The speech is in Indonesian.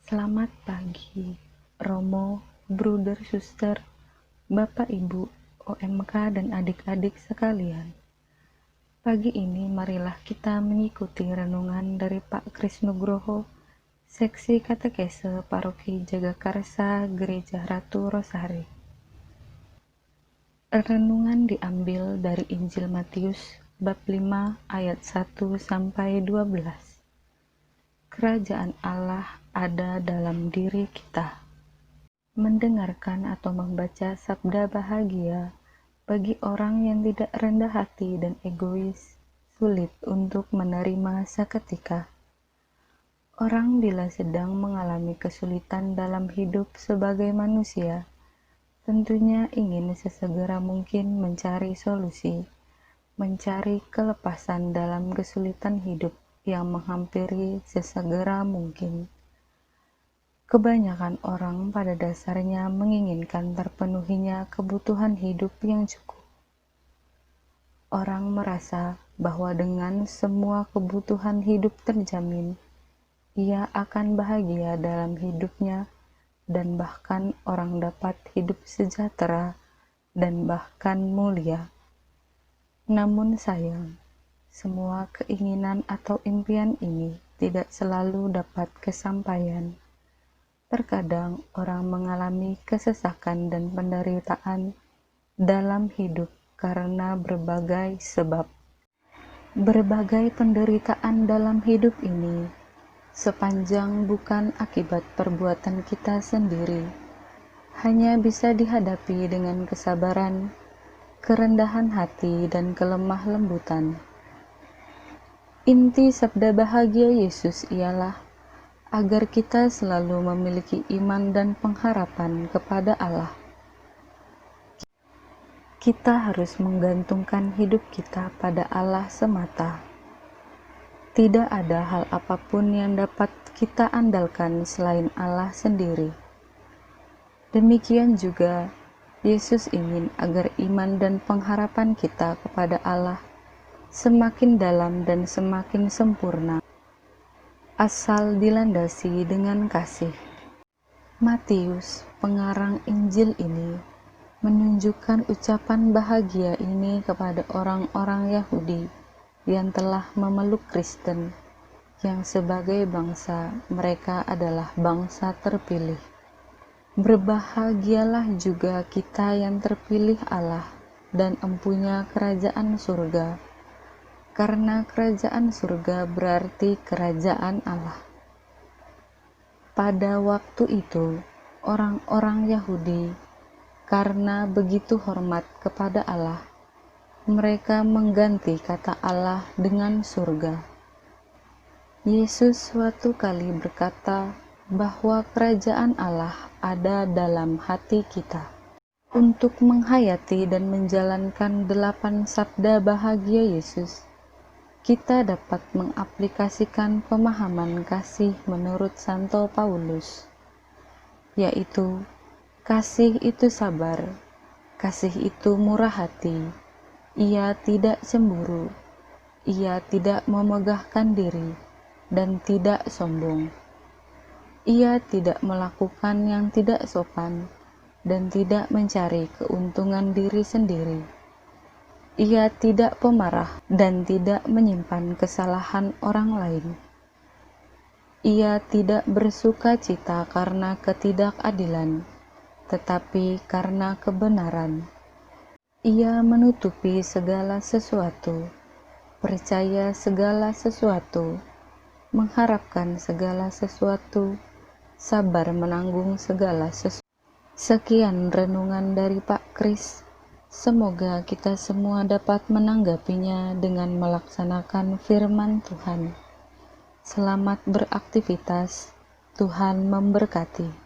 Selamat pagi, Romo, Bruder, Suster, Bapak, Ibu, OMK, dan adik-adik sekalian. Pagi ini marilah kita mengikuti renungan dari Pak Kris Nugroho, Seksi Katekese Paroki Jagakarsa Gereja Ratu Rosari. Renungan diambil dari Injil Matius bab 5 ayat 1-12. Kerajaan Allah ada dalam diri kita. Mendengarkan atau membaca sabda bahagia bagi orang yang tidak rendah hati dan egois sulit untuk menerima seketika. Orang bila sedang mengalami kesulitan dalam hidup sebagai manusia, tentunya ingin sesegera mungkin mencari solusi, mencari kelepasan dalam kesulitan hidup yang menghampiri sesegera mungkin. Kebanyakan orang pada dasarnya menginginkan terpenuhinya kebutuhan hidup yang cukup. Orang merasa bahwa dengan semua kebutuhan hidup terjamin, ia akan bahagia dalam hidupnya dan bahkan orang dapat hidup sejahtera dan bahkan mulia. Namun sayang, semua keinginan atau impian ini tidak selalu dapat kesampaian. Terkadang orang mengalami kesesakan dan penderitaan dalam hidup karena berbagai sebab. Berbagai penderitaan dalam hidup ini, sepanjang bukan akibat perbuatan kita sendiri, hanya bisa dihadapi dengan kesabaran, kerendahan hati, dan kelemah lembutan. Inti sabda bahagia Yesus ialah agar kita selalu memiliki iman dan pengharapan kepada Allah. Kita harus menggantungkan hidup kita pada Allah semata. Tidak ada hal apapun yang dapat kita andalkan selain Allah sendiri. Demikian juga, Yesus ingin agar iman dan pengharapan kita kepada Allah semakin dalam dan semakin sempurna, asal dilandasi dengan kasih. Matius, pengarang Injil ini, menunjukkan ucapan bahagia ini kepada orang-orang Yahudi yang telah memeluk Kristen, yang sebagai bangsa mereka adalah bangsa terpilih. Berbahagialah juga kita yang terpilih Allah dan empunya kerajaan surga, karena kerajaan surga berarti kerajaan Allah. Pada waktu itu, orang-orang Yahudi, karena begitu hormat kepada Allah, mereka mengganti kata Allah dengan surga. Yesus suatu kali berkata bahwa kerajaan Allah ada dalam hati kita. Untuk menghayati dan menjalankan 8 sabda bahagia Yesus, kita dapat mengaplikasikan pemahaman kasih menurut Santo Paulus, yaitu kasih itu sabar, kasih itu murah hati, ia tidak cemburu, ia tidak memegahkan diri, dan tidak sombong. Ia tidak melakukan yang tidak sopan, dan tidak mencari keuntungan diri sendiri. Ia tidak pemarah dan tidak menyimpan kesalahan orang lain. Ia tidak bersuka cita karena ketidakadilan, tetapi karena kebenaran. Ia menutupi segala sesuatu, percaya segala sesuatu, mengharapkan segala sesuatu, sabar menanggung segala sesuatu. Sekian renungan dari Pak Kris. Semoga kita semua dapat menanggapinya dengan melaksanakan firman Tuhan. Selamat beraktivitas, Tuhan memberkati.